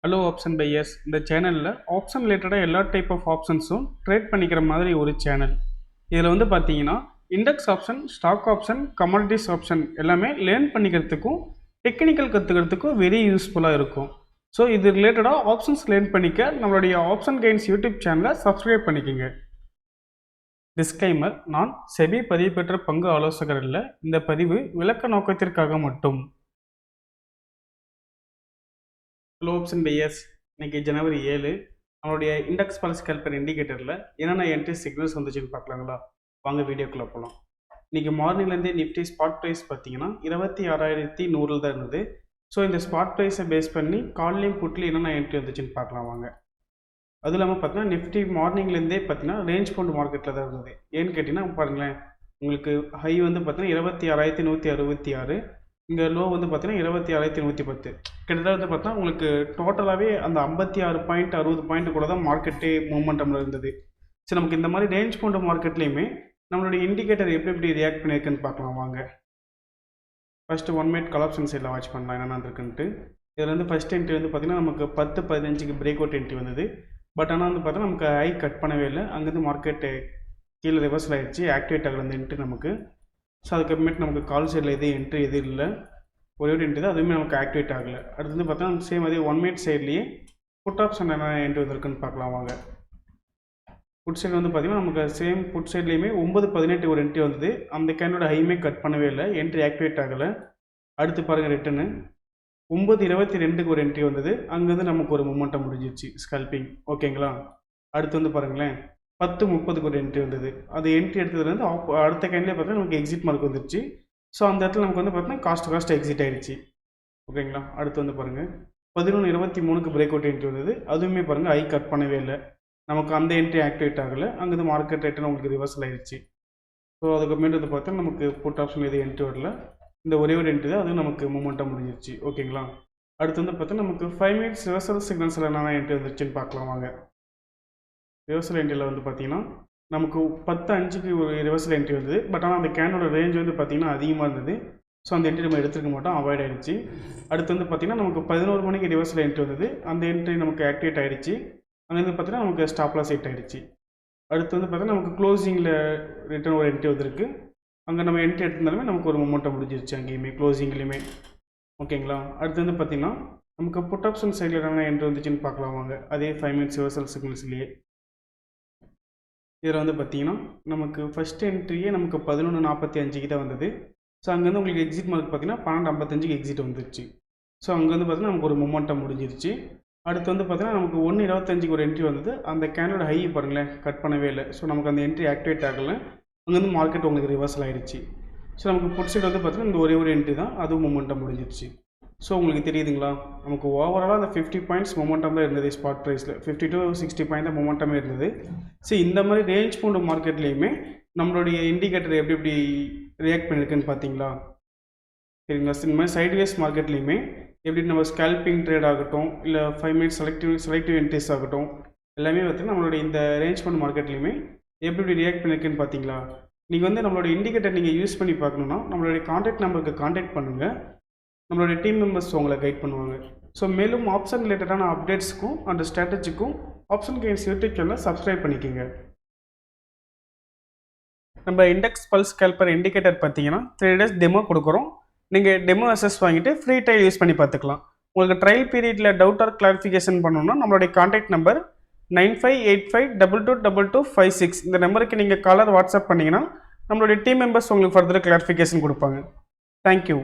Hello option buyers. இந்த சேனலில் option ரிலேட்டடாக எல்லா டைப் ஆஃப் ஆப்ஷன்ஸும் ட்ரேட் பண்ணிக்கிற மாதிரி ஒரு சேனல். இதில் வந்து பார்த்தீங்கன்னா index option, stock option, commodities option எல்லாமே லேர்ன் பண்ணிக்கிறதுக்கும் டெக்னிக்கல் கற்றுக்கிறதுக்கும் வெரி யூஸ்ஃபுல்லாக இருக்கும். ஸோ இது ரிலேட்டடாக ஆப்ஷன்ஸ் லேர்ன் பண்ணிக்க நம்மளுடைய ஆப்ஷன் கெயின்ஸ் யூடியூப் சேனலை சப்ஸ்கிரைப் பண்ணிக்கோங்க. டிஸ்க்ளைமர்: நான் செபி பதிவு பெற்ற பங்கு ஆலோசகர் இல்லை. இந்த பதிவு விளக்க நோக்கத்திற்காக மட்டும். Hello option buyers. இன்னைக்கு ஜனவரி 7. நம்மளுடைய இண்டெக்ஸ் பல்ஸ் கேல்குலேட்டர் இண்டிகேட்டரில் என்னென்ன என்ட்ரி சிக்னல்ஸ் வந்துச்சுன்னு பார்க்கலாங்களா? வாங்க வீடியோக்குள்ளே போகலாம். இன்றைக்கி மார்னிங்லேருந்தே நிஃப்டி ஸ்பாட் ப்ரைஸ் பார்த்தீங்கன்னா 26,100 தான் இருந்தது. ஸோ இந்த ஸ்பாட் ப்ரைஸை பேஸ் பண்ணி கால்லையும் புட்லேயும் என்னென்ன என்ட்ரி வந்துச்சுன்னு பார்க்கலாம் வாங்க. அதுவும் இல்லாமல் பார்த்தீங்கன்னா நிஃப்டி மார்னிங்லேருந்தே பார்த்தீங்கன்னா ரேஞ்ச் பவுண்ட் மார்க்கெட்டில் தான் இருந்தது. ஏன்னு கேட்டிங்கன்னா பாருங்களேன், உங்களுக்கு ஹை வந்து பார்த்தீங்கன்னா 26,166, இங்கே லோ வந்து பார்த்தீங்கன்னா 26,110. கிட்டத்தட்ட வந்து பார்த்தீங்கன்னா உங்களுக்கு டோட்டலாகவே அந்த 56 பாயிண்ட் 60 பாயிண்ட் கூட தான் மார்க்கெட்டே மூமெண்டமில் இருந்தது. சரி, நமக்கு இந்த மாதிரி ரேஞ்ச் பவுண்ட் மார்க்கெட்லேயுமே நம்மளுடைய இண்டிகேட்டர் எப்படி ரியாக்ட் பண்ணியிருக்குன்னு பார்க்கலாம் வாங்க. ஃபஸ்ட்டு 1 மினிட் கால் ஆப்ஷன் சைடில் வாட்ச் பண்ணலாம் என்னென்ன இருக்குன்ட்டு. இதில் வந்து ஃபஸ்ட் என்ட்ரி வந்து பார்த்திங்கன்னா நமக்கு 10-15க்கு பிரேக் அவுட் என்ட்ரி வந்தது. பட் ஆனால் வந்து பார்த்தீங்கன்னா நமக்கு ஹை கட் பண்ணவே இல்லை. அங்கேருந்து மார்க்கெட்டு கீழே ரிவர்ஸில் ஆகிடுச்சு, ஆக்டிவேட் ஆகல அந்த என்ட்ரி நமக்கு. ஸோ அதுக்கப்புறமேட்டு நமக்கு கால் சைடில் என்ட்ரி எதுவும் இல்லை, ஒரே ஒரு என்ட்ரி தான், அதுவுமே நமக்கு ஆக்டிவேட் ஆகலை. அடுத்து வந்து பார்த்தா சேம் அதே 1 மினிட் சைட்லேயே புட் ஆப்ஷன் என்ன என்ட்ரி வந்திருக்குன்னு பார்க்கலாம் வாங்க. புட் சைடு வந்து பார்த்திங்கன்னா நமக்கு சேம் புட் சைட்லேயுமே 9-18 ஒரு என்ட்ரி வந்தது. அந்த கேண்டோட ஹைமே கட் பண்ணவே இல்லை, என்ட்ரி ஆக்டிவேட் ஆகலை. அடுத்து பாருங்கள் ரிட்டனு 9-22க்கு ஒரு என்ட்ரி வந்தது. அங்கேருந்து நமக்கு ஒரு மொமெண்டம் முடிஞ்சிச்சு ஸ்கல்பிங். ஓகேங்களா? அடுத்து வந்து பாருங்களேன் 10-30க்கு ஒரு என்ட்ரி வந்தது. அது என்ட்ரி எடுத்ததுலேருந்து அடுத்த கேண்ட்லேயே பார்த்தா நமக்கு எக்ஸிட் மார்க் வந்துருச்சு. ஸோ அந்த இடத்துல நமக்கு வந்து பார்த்தீங்கன்னா காஸ்ட் எக்ஸிட் ஆகிடுச்சு. ஓகேங்களா? அடுத்து வந்து பாருங்கள் 11-23க்கு பிரேக் அவுட் என்ட்ரி வந்தது. அதுவுமே பாருங்கள் ஹை கட் பண்ணவே இல்லை, நமக்கு அந்த என்ட்ரி ஆக்டிவேட் ஆகலை. அங்கேருந்து மார்க்கெட் ரேட்டுன்னு உங்களுக்கு ரிவர்சல் ஆகிடுச்சு. ஸோ அதுக்கப்புறமேட்டு வந்து பார்த்தா நமக்கு புட் ஆப்ஷன் எதுவும் என்ட்ரி வரல, இந்த ஒரே ஒரு என்ட்ரி தான், அதுவும் நமக்கு மூமெண்ட்டாக முடிஞ்சிருச்சு. ஓகேங்களா? அடுத்து வந்து பார்த்தா நமக்கு 5 மினிட்ஸ் ரிவர்சல் சிக்னல்ஸில் என்னென்ன என்ட்ரி வந்துருச்சுன்னு பார்க்கலாம் வாங்க. ரிவர்சல் என்ட்ரியில் வந்து பார்த்தீங்கன்னா நமக்கு 10-5க்கு ஒரு ரிவர்சல் என்ட்ரி வந்தது. பட் ஆனால் அந்த கேனோட ரேஞ்ச் வந்து பார்த்திங்கன்னா அதிகமாக இருந்தது. ஸோ அந்த என்ட்ரி நம்ம எடுத்துக்க மாட்டோம், அவாய்ட் ஆகிடுச்சு. அடுத்து வந்து பார்த்திங்கன்னா நமக்கு 11 மணிக்கு ரிவர்சல் என்ட்ரி வந்தது. அந்த என்ட்ரி நமக்கு ஆக்டிவேட் ஆகிடுச்சு. அங்கேருந்து பார்த்திங்கன்னா நமக்கு ஸ்டாப்லாஸ் ஹிட் ஆகிடுச்சு. அடுத்து வந்து பார்த்திங்கன்னா நமக்கு க்ளோசிங்கில் ரிட்டர்ன் ஒரு என்ட்ரி வந்திருக்கு. அங்கே நம்ம என்ட்ரி எடுத்திருந்தாலுமே நமக்கு ஒரு மொமெண்டம் முடிஞ்சிருச்சு அங்கேயுமே க்ளோசிங்லேயுமே. ஓகேங்களா? அடுத்து வந்து பார்த்திங்கன்னா நமக்கு புட் ஆப்ஷன் சைடில் என்னென்ன என்ட்ரி வந்துச்சுன்னு பார்க்கலாம் வாங்க. அதே 5 மினிட்ஸ் ரிவர்சல் சிக்னல்ஸ்லேயே இதில் வந்து பார்த்திங்கன்னா நமக்கு ஃபஸ்ட் என்ட்ரியே நமக்கு 11:45க்கு தான் வந்தது. ஸோ அங்கேருந்து உங்களுக்கு எக்ஸிட் மார்க் பார்த்திங்கன்னா 12:55க்கு எக்ஸிட் வந்துருச்சு. ஸோ அங்கேருந்து பார்த்திங்கன்னா நமக்கு ஒரு மொமெண்டம் முடிஞ்சிருச்சு. அடுத்து வந்து பார்த்திங்கன்னா நமக்கு 1:25க்கு ஒரு என்ட்ரி வந்தது. அந்த கேனோட ஹை பாருங்களேன் கட் பண்ணவே இல்லை. ஸோ நமக்கு அந்த என்ட்ரி ஆக்டிவேட் ஆகலை. அங்கேருந்து மார்க்கெட் உங்களுக்கு ரிவர்சல் ஆகிடுச்சு. ஸோ நமக்கு புட் சைடு வந்து பார்த்திங்கன்னா இந்த ஒரே ஒரு என்ட்ரி தான், அதுவும் மொமெண்டம் முடிஞ்சிருச்சு. ஸோ உங்களுக்கு தெரியுதுங்களா, நமக்கு ஓவராலாக அந்த 50 பாயிண்ட்ஸ் மொமெண்டம் தான் இருந்தது. ஸ்பாட் ப்ரைஸில் 50-60 பாயிண்ட் தான் மொமெண்டமே இருந்தது. ஸோ இந்த மாதிரி ரேஞ்ச் பவுண்ட் மார்க்கெட்லேயுமே நம்மளுடைய இண்டிகேட்டர் எப்படி ரியாக்ட் பண்ணியிருக்குன்னு பார்த்தீங்களா? சரிங்களா? இந்த மாதிரி சைட்வேஸ் மார்க்கெட்லேயுமே எப்படி நம்ம ஸ்கேல்பிங் ட்ரேட் ஆகட்டும், இல்லை 5 மினிட்ஸ் செலக்டிவ் என்ட்ரிஸ் ஆகட்டும், எல்லாமே பார்த்திங்கன்னா நம்மளுடைய இந்த ரேஞ்ச் பவுண்ட் மார்க்கெட்லேயுமே எப்படி ரியாக்ட் பண்ணியிருக்குன்னு பார்த்தீங்களா? நீங்கள் வந்து நம்மளோட இண்டிகேட்டர் நீங்கள் யூஸ் பண்ணி பார்க்கணுன்னா நம்மளுடைய கான்டாக்ட் நம்பருக்கு கான்டாக்ட் பண்ணுங்கள். நம்மளுடைய டீம் மெம்பர்ஸ் உங்களை கைட் பண்ணுவாங்க. ஸோ மேலும் ஆப்ஷன் ரிலேட்டடான அப்டேட்ஸுக்கும் அண்ட் ஸ்ட்ராட்டஜிக்கும் ஆப்ஷன் கெயின்ஸ் யூடியூப் சேனலை சப்ஸ்கிரைப் பண்ணிக்கோங்க. நம்ம இண்டெக்ஸ் பல்ஸ் கேல்குலேட்டர் இண்டிகேட்டர் பார்த்தீங்கன்னா 3 days டெமோ கொடுக்குறோம். நீங்கள் டெமோ அசஸ் வாங்கிட்டு ஃப்ரீ ட்ரையல் யூஸ் பண்ணி பார்த்துக்கலாம். உங்களுக்கு ட்ரையல் பீரியடில் டவுட் ஆர் கிளாரிஃபிகேஷன் பண்ணணும்னா நம்மளுடைய கான்டாக்ட் நம்பர் 9585222256 இந்த நம்பருக்கு நீங்கள் காலர் வாட்ஸ்அப் பண்ணிங்கன்னா நம்மளுடைய டீம் மெம்பர்ஸ் உங்களுக்கு ஃபர்தர் கிளாரிஃபிகேஷன் கொடுப்பாங்க. தேங்க்யூ.